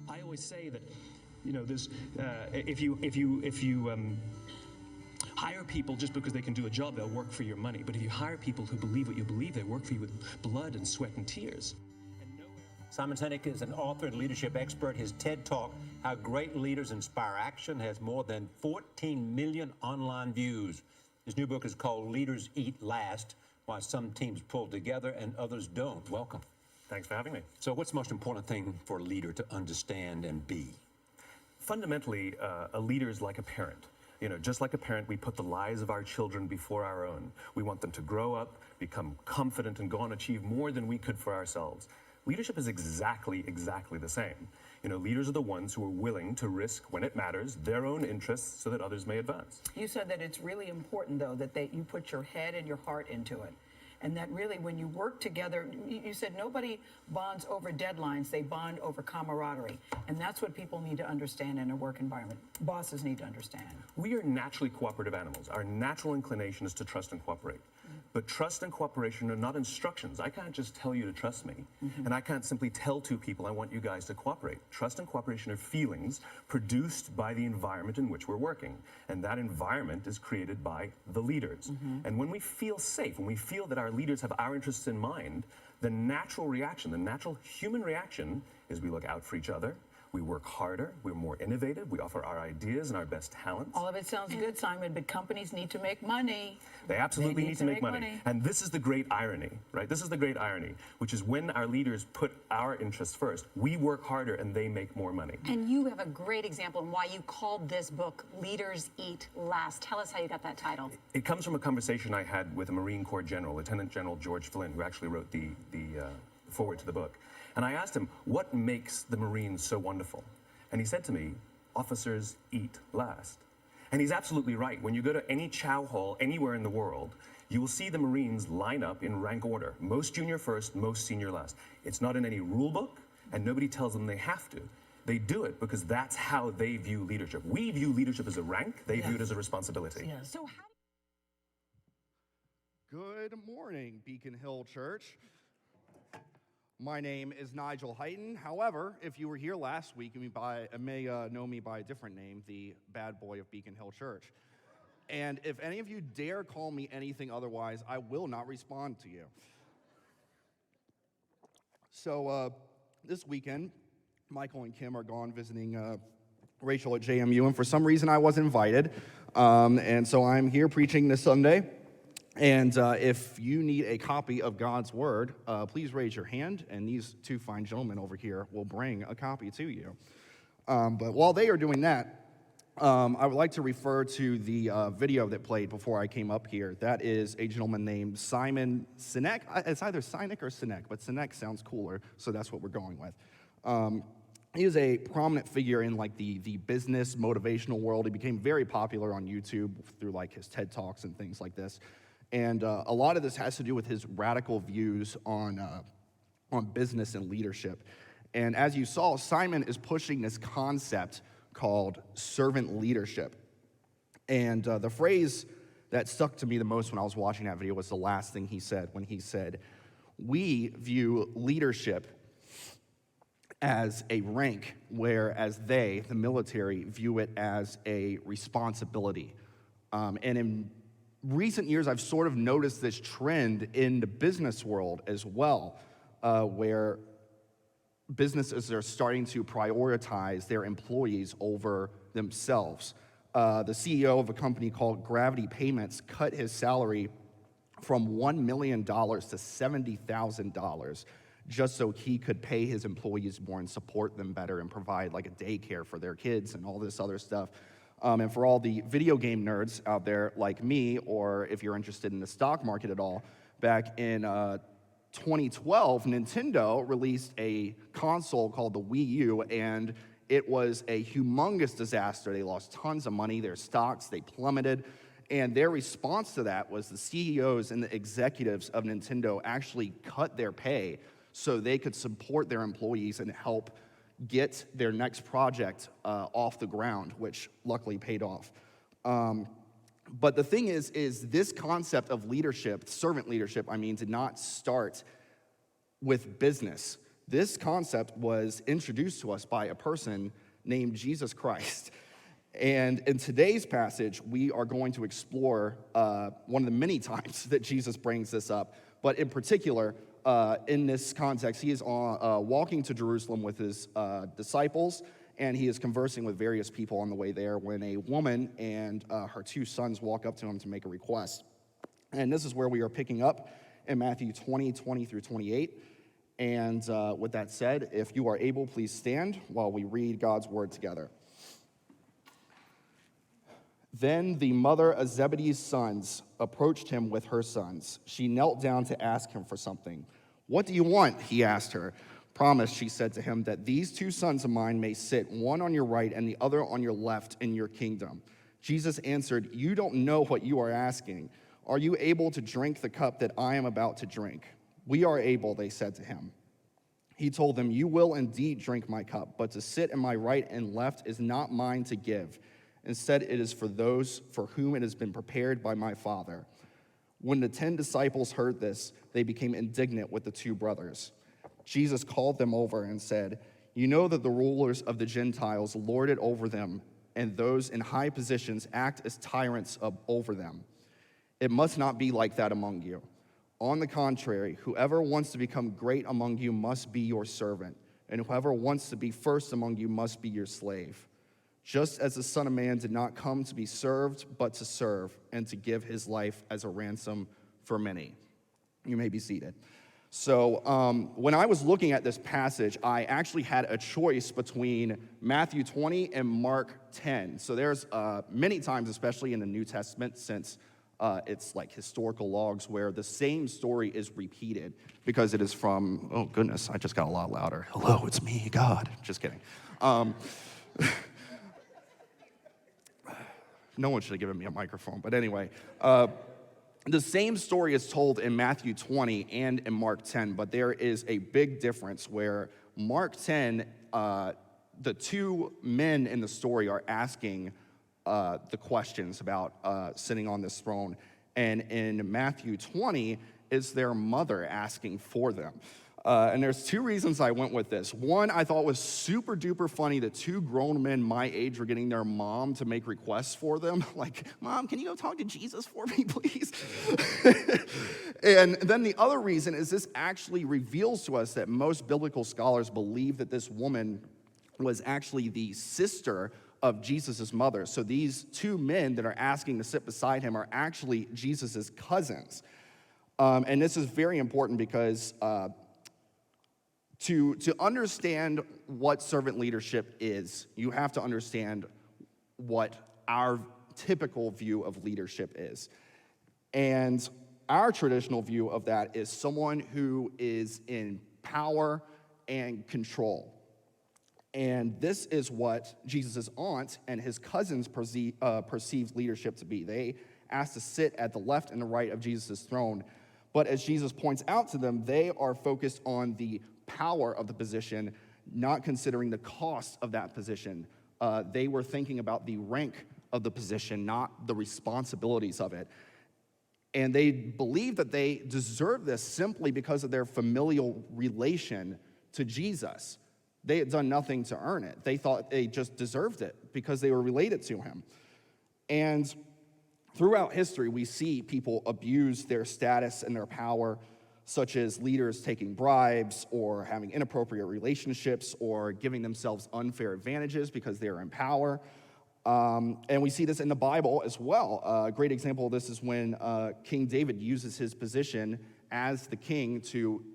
I always say that, there's if you hire people just because they can do a job, they'll work for your money. But if you hire people who believe what you believe, they work for you with blood and sweat and tears. Simon Sinek is an author and leadership expert. His TED Talk, How Great Leaders Inspire Action, has more than 14 million online views. His new book is called Leaders Eat Last, Why Some Teams Pull Together and Others Don't. Welcome. Thanks for having me. So what's the most important thing for a leader to understand and be? Fundamentally, a leader is like a parent. Just like a parent, we put the lives of our children before our own. We want them to grow up, become confident, and go on and achieve more than we could for ourselves. Leadership is exactly the same. Leaders are the ones who are willing to risk, when it matters, their own interests so that others may advance. You said that it's really important, though, that you put your head and your heart into it. And that really, when you work together, you said nobody bonds over deadlines, they bond over camaraderie. And that's what people need to understand in a work environment. Bosses need to understand. We are naturally cooperative animals. Our natural inclination is to trust and cooperate. But trust and cooperation are not instructions. I can't just tell you to trust me. And I can't simply tell two people, I want you guys to cooperate. Trust and cooperation are feelings produced by the environment in which we're working. And that environment is created by the leaders. And when we feel safe, when we feel that our leaders have our interests in mind, the natural reaction, the natural human reaction is we look out for each other. We work harder, we're more innovative, we offer our ideas and our best talents. All of it sounds good, Simon, but companies need to make money. They absolutely need to make money. And this is the great irony, right? This is the great irony, which is when our leaders put our interests first, we work harder and they make more money. And you have a great example in why you called this book Leaders Eat Last. Tell us how you got that title. It comes from a conversation I had with a Marine Corps general, Lieutenant General George Flynn, who actually wrote the foreword to the book. And I asked him, what makes the Marines so wonderful? And he said to me, officers eat last. And he's absolutely right. When you go to any chow hall anywhere in the world, you will see the Marines line up in rank order. Most junior first, most senior last. It's not in any rule book, and nobody tells them they have to. They do it because that's how they view leadership. We view leadership as a rank, they view it as a responsibility. Yes. So how Good morning, Beacon Hill Church. My name is Nigel Highton. However, if you were here last week, you may know me by a different name, the bad boy of Beacon Hill Church. And if any of you dare call me anything otherwise, I will not respond to you. So this weekend, Michael and Kim are gone visiting Rachel at JMU, and for some reason I was invited. And so I'm here preaching this Sunday. And if you need a copy of God's Word, please raise your hand, and these two fine gentlemen over here will bring a copy to you. But while they are doing that, I would like to refer to the video that played before I came up here. That is a gentleman named Simon Sinek. It's either Sinek or Sinek, but Sinek sounds cooler, so that's what we're going with. He is a prominent figure in the business motivational world. He became very popular on YouTube through his TED Talks and things like this. And a lot of this has to do with his radical views on business and leadership. And as you saw, Simon is pushing this concept called servant leadership. And the phrase that stuck to me the most when I was watching that video was the last thing he said, when he said, "We view leadership as a rank, whereas they, the military, view it as a responsibility." And in recent years, I've sort of noticed this trend in the business world as well, where businesses are starting to prioritize their employees over themselves. The CEO of a company called Gravity Payments cut his salary from $1 million to $70,000 just so he could pay his employees more and support them better and provide a daycare for their kids and all this other stuff. And for all the video game nerds out there like me, or if you're interested in the stock market at all, back in 2012, Nintendo released a console called the Wii U, and it was a humongous disaster. They lost tons of money, their stocks, they plummeted, and their response to that was the CEOs and the executives of Nintendo actually cut their pay so they could support their employees and help get their next project off the ground, which luckily paid off. But the thing is this concept of leadership, servant leadership, did not start with business. This concept was introduced to us by a person named Jesus Christ. And in today's passage, we are going to explore one of the many times that Jesus brings this up. But in particular, in this context, he is walking to Jerusalem with his disciples, and he is conversing with various people on the way there when a woman and her 2 sons walk up to him to make a request. And this is where we are picking up in Matthew 20 through 28. And with that said, if you are able, please stand while we read God's word together. Then the mother of Zebedee's sons approached him with her sons. She knelt down to ask him for something. "What do you want?" he asked her. "Promise," she said to him, "that these 2 sons of mine may sit, one on your right and the other on your left in your kingdom." Jesus answered, "You don't know what you are asking. Are you able to drink the cup that I am about to drink?" "We are able," they said to him. He told them, "You will indeed drink my cup, but to sit at my right and left is not mine to give. Instead, it is for those for whom it has been prepared by my Father." When the 10 disciples heard this, they became indignant with the 2 brothers. Jesus called them over and said, "You know that the rulers of the Gentiles lord it over them, and those in high positions act as tyrants over them. It must not be like that among you. On the contrary, whoever wants to become great among you must be your servant, and whoever wants to be first among you must be your slave. Just as the Son of Man did not come to be served, but to serve, and to give his life as a ransom for many." You may be seated. So when I was looking at this passage, I actually had a choice between Matthew 20 and Mark 10. So there's many times, especially in the New Testament, since it's like historical logs where the same story is repeated because it is from, oh goodness, I just got a lot louder. "Hello, it's me, God." Just kidding. No one should have given me a microphone, but anyway. The same story is told in Matthew 20 and in Mark 10, but there is a big difference where Mark 10, the 2 men in the story are asking the questions about sitting on this throne. And in Matthew 20, is their mother asking for them. And there's 2 reasons I went with this. One, I thought was super duper funny that 2 grown men my age were getting their mom to make requests for them. Like, "Mom, can you go talk to Jesus for me, please?" And then the other reason is this actually reveals to us that most biblical scholars believe that this woman was actually the sister of Jesus' mother. So these 2 men that are asking to sit beside him are actually Jesus' cousins. And this is very important because to understand what servant leadership is, you have to understand what our typical view of leadership is. And our traditional view of that is someone who is in power and control. And this is what Jesus' aunt and his cousins perceived leadership to be. They asked to sit at the left and the right of Jesus' throne. But as Jesus points out to them, they are focused on the power of the position, not considering the cost of that position. They were thinking about the rank of the position, not the responsibilities of it. And they believed that they deserved this simply because of their familial relation to Jesus. They had done nothing to earn it. They thought they just deserved it because they were related to him. And throughout history, we see people abuse their status and their power, such as leaders taking bribes or having inappropriate relationships or giving themselves unfair advantages because they're in power. And we see this in the Bible as well. A great example of this is when King David uses his position as the king to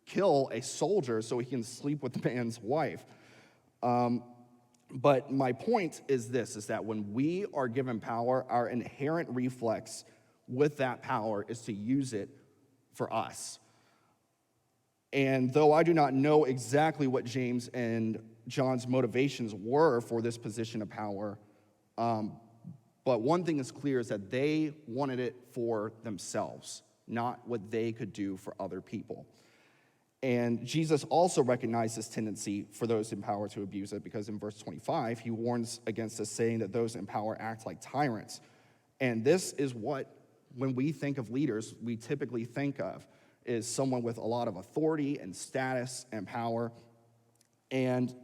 kill a soldier so he can sleep with the man's wife. But my point is this, is that when we are given power, our inherent reflex with that power is to use it for us. And though I do not know exactly what James and John's motivations were for this position of power, but one thing is clear is that they wanted it for themselves, not what they could do for other people. And Jesus also recognized this tendency for those in power to abuse it, because in verse 25, he warns against us, saying that those in power act like tyrants. And this is what, when we think of leaders, we typically think of. is someone with a lot of authority and status and power. And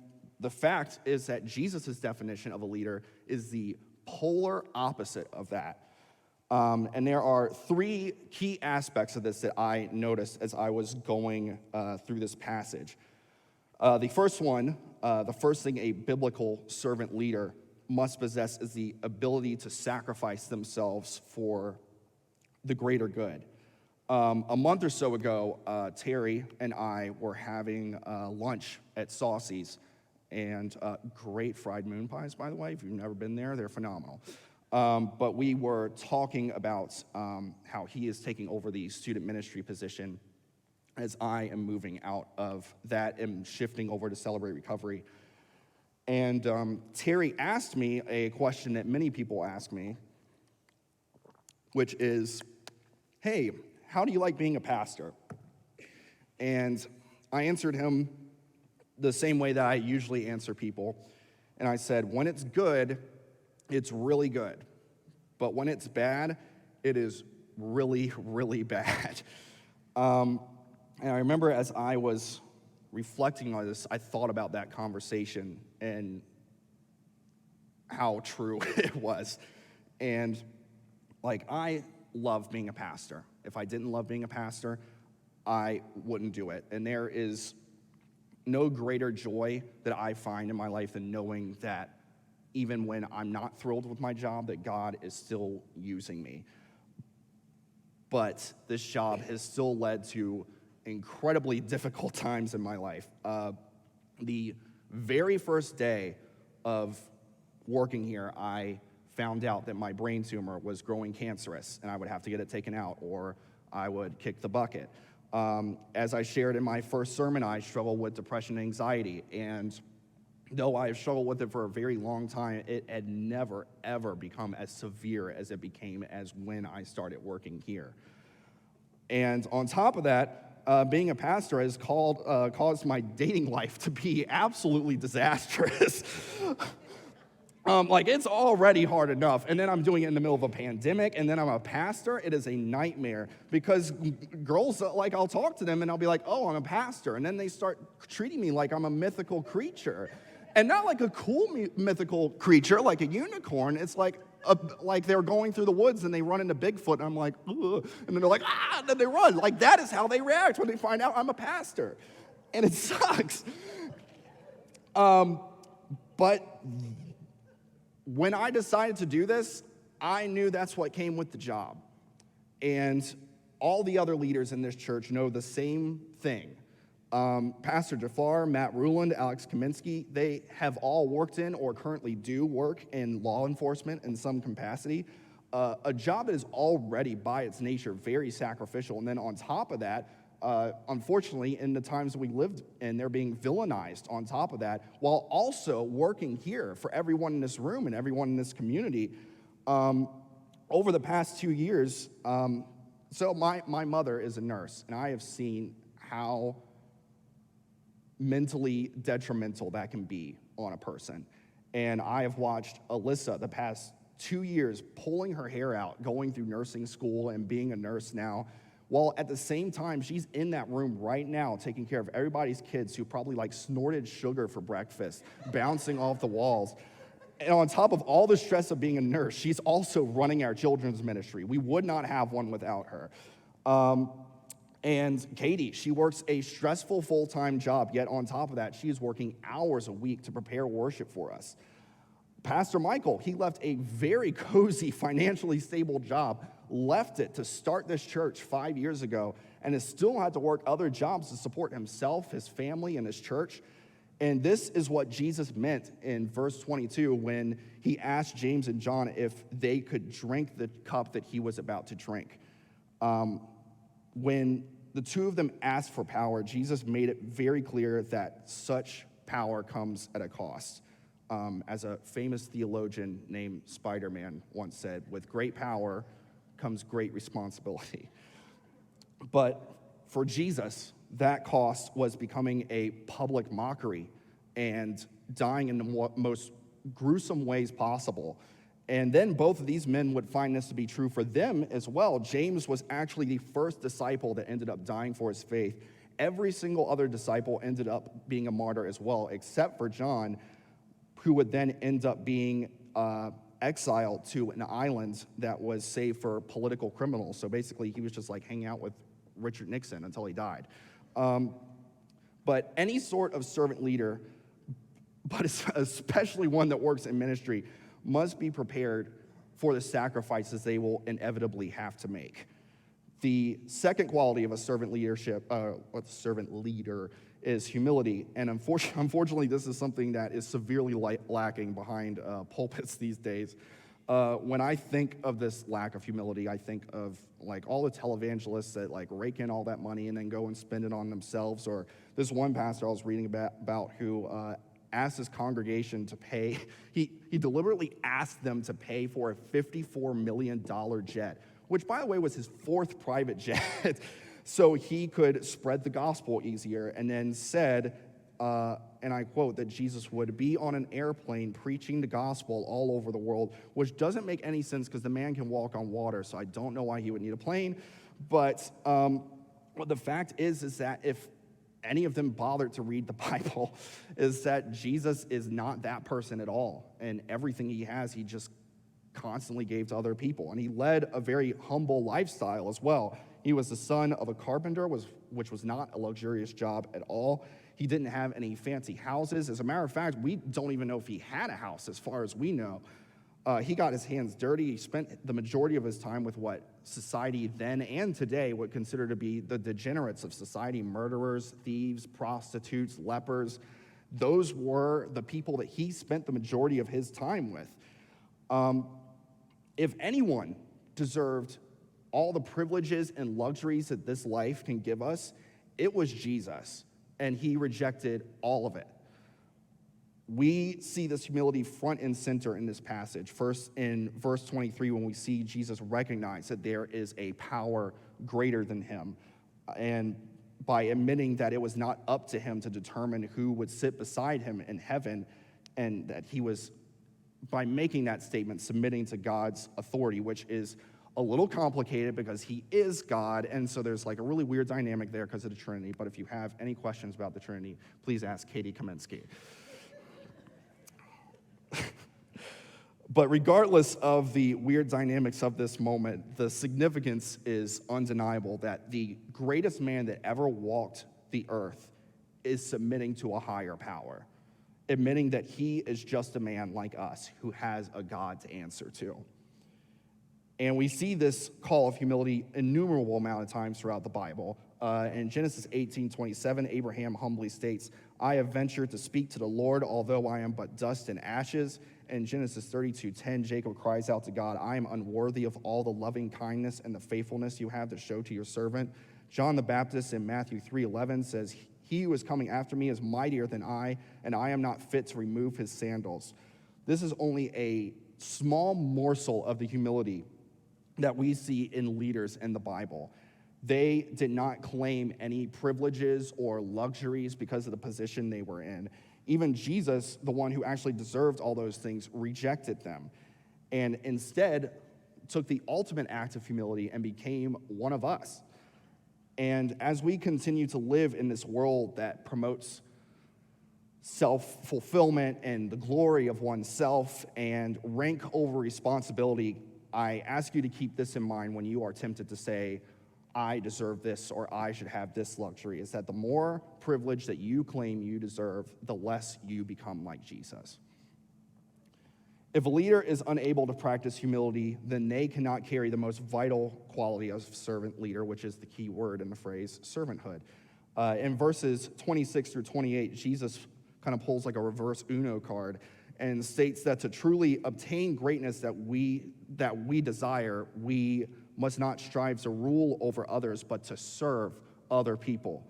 the fact is that Jesus' definition of a leader is the polar opposite of that. And there are three key aspects of this that I noticed as I was going through this passage. The first thing a biblical servant leader must possess is the ability to sacrifice themselves for the greater good. A month or so ago, Terry and I were having lunch at Saucy's, and great fried moon pies, by the way. If you've never been there, they're phenomenal. But we were talking about how he is taking over the student ministry position as I am moving out of that and shifting over to Celebrate Recovery. And Terry asked me a question that many people ask me, which is, hey, how do you like being a pastor? And I answered him the same way that I usually answer people. And I said, when it's good, it's really good. But when it's bad, it is really, really bad. And I remember as I was reflecting on this, I thought about that conversation and how true it was. And I love being a pastor. If I didn't love being a pastor, I wouldn't do it. And there is no greater joy that I find in my life than knowing that even when I'm not thrilled with my job, that God is still using me. But this job has still led to incredibly difficult times in my life. The very first day of working here, I found out that my brain tumor was growing cancerous, and I would have to get it taken out, or I would kick the bucket. As I shared in my first sermon, I struggle with depression and anxiety, and though I have struggled with it for a very long time, it had never, ever become as severe as it became as when I started working here. And on top of that, being a pastor has caused my dating life to be absolutely disastrous. It's already hard enough, and then I'm doing it in the middle of a pandemic, and then I'm a pastor. It is a nightmare because girls, I'll talk to them, and I'll be like, oh, I'm a pastor, and then they start treating me like I'm a mythical creature, and not like a cool mythical creature, like a unicorn. It's like they're going through the woods, and they run into Bigfoot, and I'm like, ugh, and then they're like, ah, and then they run. That is how they react when they find out I'm a pastor, and it sucks. But when I decided to do this, I knew that's what came with the job. And all the other leaders in this church know the same thing. Pastor Jafar, Matt Ruland, Alex Kaminsky, they have all worked in or currently do work in law enforcement in some capacity. A job that is already by its nature very sacrificial. And then on top of that, unfortunately, in the times that we lived in, they're being villainized on top of that, while also working here for everyone in this room and everyone in this community. Over the past 2 years, so my mother is a nurse, and I have seen how mentally detrimental that can be on a person. And I have watched Alyssa the past 2 years pulling her hair out, going through nursing school and being a nurse now, while at the same time, she's in that room right now taking care of everybody's kids who probably snorted sugar for breakfast, bouncing off the walls. And on top of all the stress of being a nurse, she's also running our children's ministry. We would not have one without her. And Katie, she works a stressful full-time job, yet on top of that, she is working hours a week to prepare worship for us. Pastor Michael, he left a very cozy, financially stable job, left it to start this church 5 years ago, and has still had to work other jobs to support himself, his family, and his church. And this is what Jesus meant in verse 22 when he asked James and John if they could drink the cup that he was about to drink. When the two of them asked for power, Jesus made it very clear that such power comes at a cost. As a famous theologian named Spider-Man once said, with great power comes great responsibility. But for Jesus, that cost was becoming a public mockery and dying in the most gruesome ways possible. And then both of these men would find this to be true for them as well. James was actually the first disciple that ended up dying for his faith. Every single other disciple ended up being a martyr as well, except for John, who would then end up being exiled to an island that was saved for political criminals. So basically, he was just like hanging out with Richard Nixon until he died. But any sort of servant leader, but especially one that works in ministry, must be prepared for the sacrifices they will inevitably have to make. The second quality of a servant leader is humility, and unfortunately, this is something that is severely lacking behind pulpits these days. When I think of this lack of humility, I think of like all the televangelists that like rake in all that money and then go and spend it on themselves, or this one pastor I was reading about who asked his congregation to pay, he deliberately asked them to pay for a $54 million jet, which, by the way, was his fourth private jet, so he could spread the gospel easier, and then said, and I quote, that Jesus would be on an airplane preaching the gospel all over the world, which doesn't make any sense because the man can walk on water, so I don't know why he would need a plane. But what the fact is that if any of them bothered to read the Bible, is that Jesus is not that person at all. And everything he has, he just constantly gave to other people. And he led a very humble lifestyle as well. He was the son of a carpenter, which was not a luxurious job at all. He didn't have any fancy houses. As a matter of fact, we don't even know if he had a house as far as we know. He got his hands dirty. He spent the majority of his time with what society then and today would consider to be the degenerates of society: murderers, thieves, prostitutes, lepers. Those were the people that he spent the majority of his time with. If anyone deserved all the privileges and luxuries that this life can give us, it was Jesus, and he rejected all of it. We see this humility front and center in this passage. First, in verse 23, when we see Jesus recognize that there is a power greater than him, and by admitting that it was not up to him to determine who would sit beside him in heaven, and that he was, by making that statement, submitting to God's authority, which is a little complicated because he is God, and so there's like a really weird dynamic there because of the Trinity. But if you have any questions about the Trinity, please ask Katie Kaminsky. But regardless of the weird dynamics of this moment, the significance is undeniable that the greatest man that ever walked the earth is submitting to a higher power, admitting that he is just a man like us who has a God to answer to. And we see this call of humility innumerable amount of times throughout the Bible. In Genesis 18:27, Abraham humbly states, "I have ventured to speak to the Lord, although I am but dust and ashes." In Genesis 32:10, Jacob cries out to God, "I am unworthy of all the loving kindness and the faithfulness you have to show to your servant." John the Baptist in Matthew 3:11 says, "He who is coming after me is mightier than I, and I am not fit to remove his sandals." This is only a small morsel of the humility that we see in leaders in the Bible. They did not claim any privileges or luxuries because of the position they were in. Even Jesus, the one who actually deserved all those things, rejected them, and instead took the ultimate act of humility and became one of us. And as we continue to live in this world that promotes self-fulfillment and the glory of oneself and rank over responsibility, I ask you to keep this in mind when you are tempted to say, "I deserve this," or "I should have this luxury," is that the more privilege that you claim you deserve, the less you become like Jesus. If a leader is unable to practice humility, then they cannot carry the most vital quality of servant leader, which is the key word in the phrase servanthood. In verses 26 through 28, Jesus kind of pulls like a reverse Uno card and states that to truly obtain greatness that we desire, we must not strive to rule over others, but to serve other people.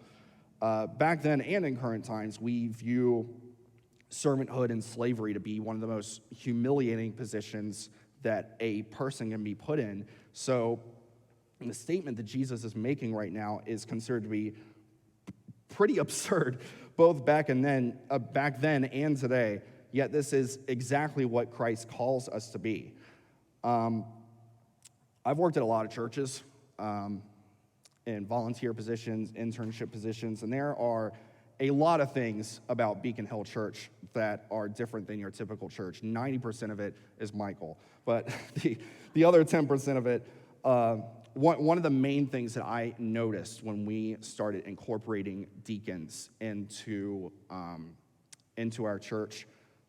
Back then and in current times, we view servanthood and slavery to be one of the most humiliating positions that a person can be put in. So the statement that Jesus is making right now is considered to be pretty absurd, both back then and today. Yet this is exactly what Christ calls us to be. I've worked at a lot of churches in volunteer positions, internship positions, and there are a lot of things about Beacon Hill Church that are different than your typical church. 90% of it is Michael, but the other 10% of it, one of the main things that I noticed when we started incorporating deacons into our church,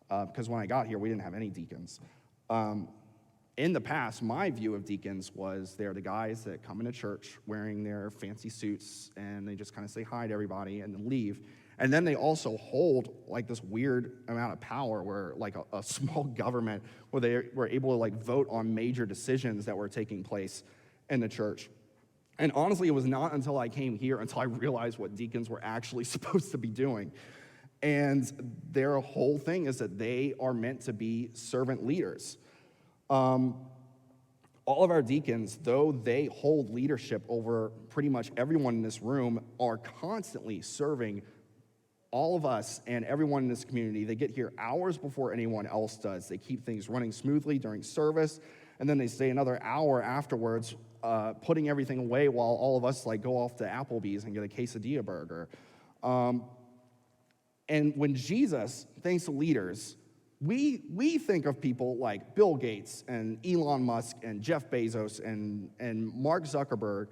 because when I got here, we didn't have any deacons. In the past, my view of deacons was they're the guys that come into church wearing their fancy suits, and they just kind of say hi to everybody and then leave. And then they also hold like this weird amount of power where like a small government where they were able to like vote on major decisions that were taking place in the church. And honestly, it was not until I came here until I realized what deacons were actually supposed to be doing. And their whole thing is that they are meant to be servant leaders. All of our deacons, though they hold leadership over pretty much everyone in this room, are constantly serving all of us and everyone in this community. They get here hours before anyone else does. They keep things running smoothly during service, and then they stay another hour afterwards, putting everything away while all of us like go off to Applebee's and get a quesadilla burger. And when Jesus thanks the leaders, we think of people like Bill Gates and Elon Musk and Jeff Bezos and Mark Zuckerberg.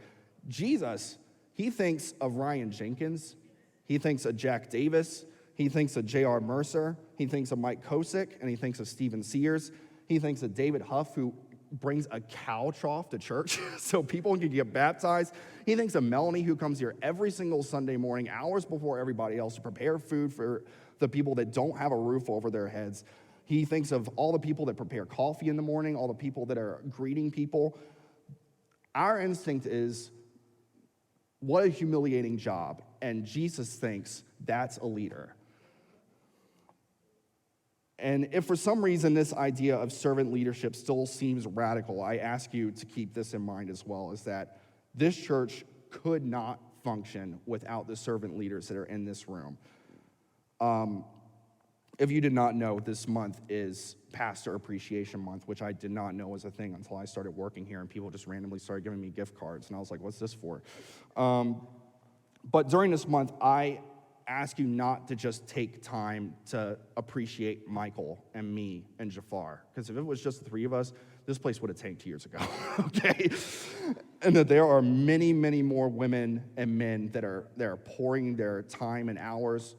Jesus, he thinks of Ryan Jenkins. He thinks of Jack Davis. He thinks of J.R. Mercer. He thinks of Mike Kosick, and he thinks of Stephen Sears. He thinks of David Huff, who brings a cow trough to church so people can get baptized. He thinks of Melanie, who comes here every single Sunday morning, hours before everybody else, to prepare food for the people that don't have a roof over their heads. He thinks of all the people that prepare coffee in the morning, all the people that are greeting people. Our instinct is, what a humiliating job. And Jesus thinks that's a leader. And if for some reason this idea of servant leadership still seems radical, I ask you to keep this in mind as well, is that this church could not function without the servant leaders that are in this room. If you did not know, this month is Pastor Appreciation Month, which I did not know was a thing until I started working here, and people just randomly started giving me gift cards, and I was like, what's this for? But during this month, I ask you not to just take time to appreciate Michael and me and Jafar, because if it was just the three of us, this place would have tanked years ago, okay? And that there are many, many more women and men that are pouring their time and hours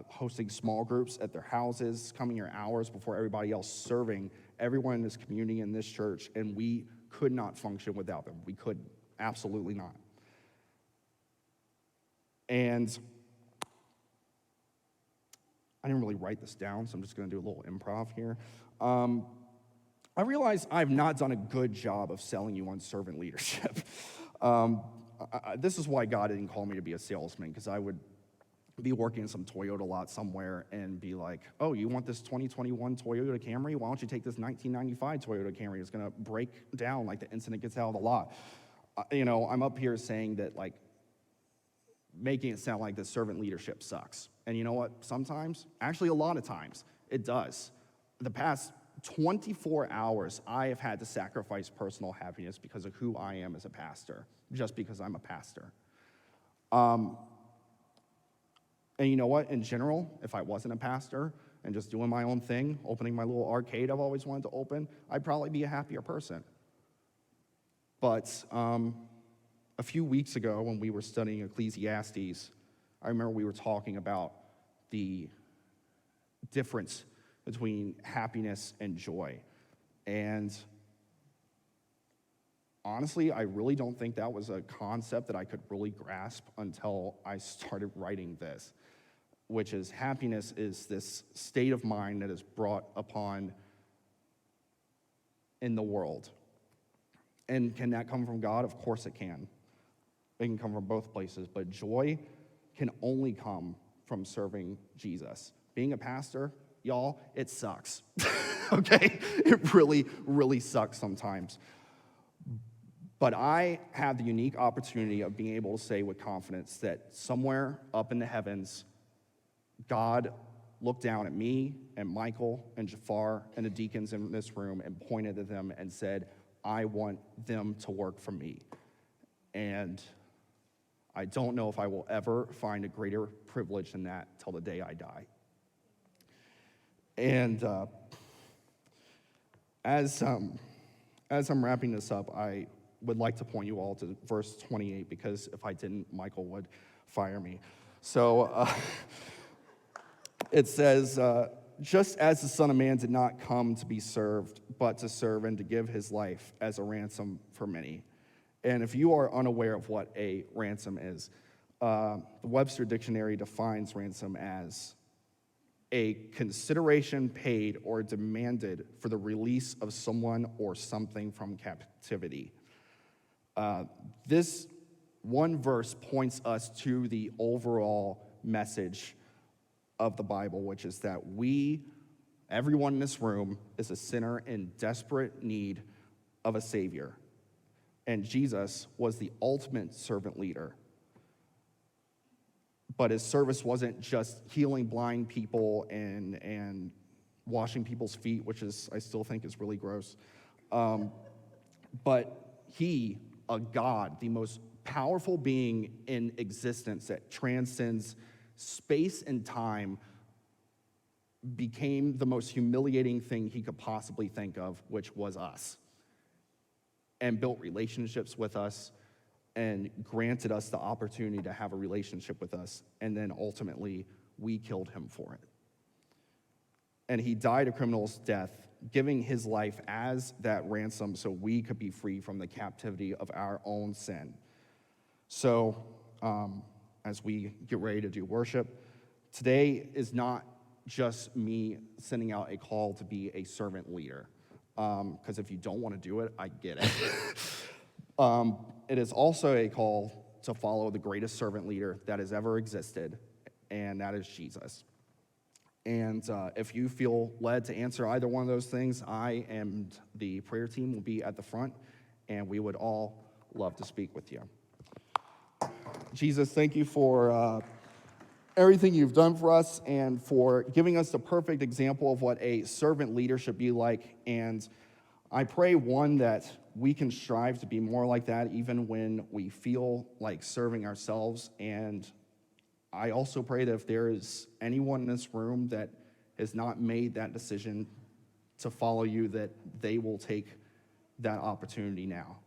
hosting small groups at their houses, coming here hours before everybody else, serving everyone in this community and this church, and we could not function without them. We could absolutely not. And I didn't really write this down, so I'm just going to do a little improv here. I realize I've not done a good job of selling you on servant leadership. This is why God didn't call me to be a salesman, because I would be working in some Toyota lot somewhere and be like, oh, you want this 2021 Toyota Camry? Why don't you take this 1995 Toyota Camry? It's going to break down like the instant it gets out of the lot. I'm up here saying that, like, making it sound like the servant leadership sucks. And you know what? Sometimes, actually a lot of times, it does. The past 24 hours, I have had to sacrifice personal happiness because of who I am as a pastor, just because I'm a pastor. And you know what? In general, if I wasn't a pastor and just doing my own thing, opening my little arcade I've always wanted to open, I'd probably be a happier person. But a few weeks ago when we were studying Ecclesiastes, I remember we were talking about the difference between happiness and joy. And honestly, I really don't think that was a concept that I could really grasp until I started writing this, which is happiness is this state of mind that is brought upon in the world. And can that come from God? Of course it can. It can come from both places, but joy can only come from serving Jesus. Being a pastor, y'all, it sucks, okay? It really, really sucks sometimes. But I have the unique opportunity of being able to say with confidence that somewhere up in the heavens, God looked down at me and Michael and Jafar and the deacons in this room and pointed at them and said, I want them to work for me. And I don't know if I will ever find a greater privilege than that till the day I die. And as I'm wrapping this up, I would like to point you all to verse 28, because if I didn't, Michael would fire me. So it says, just as the Son of Man did not come to be served, but to serve and to give his life as a ransom for many. And if you are unaware of what a ransom is, the Webster Dictionary defines ransom as a consideration paid or demanded for the release of someone or something from captivity. This one verse points us to the overall message of the Bible, which is that everyone in this room, is a sinner in desperate need of a Savior. And Jesus was the ultimate servant leader. But his service wasn't just healing blind people and washing people's feet, which I still think is really gross. But he, a God, the most powerful being in existence that transcends space and time, became the most humiliating thing he could possibly think of, which was us, and built relationships with us and granted us the opportunity to have a relationship with us, and then ultimately we killed him for it. And he died a criminal's death, giving his life as that ransom so we could be free from the captivity of our own sin. So as we get ready to do worship, today is not just me sending out a call to be a servant leader, because if you don't want to do it, I get it. It is also a call to follow the greatest servant leader that has ever existed, and that is Jesus. And if you feel led to answer either one of those things, I and the prayer team will be at the front, and we would all love to speak with you. Jesus, thank you for everything you've done for us and for giving us the perfect example of what a servant leader should be like. And I pray, one, that we can strive to be more like that even when we feel like serving ourselves. And I also pray that if there is anyone in this room that has not made that decision to follow you, that they will take that opportunity now.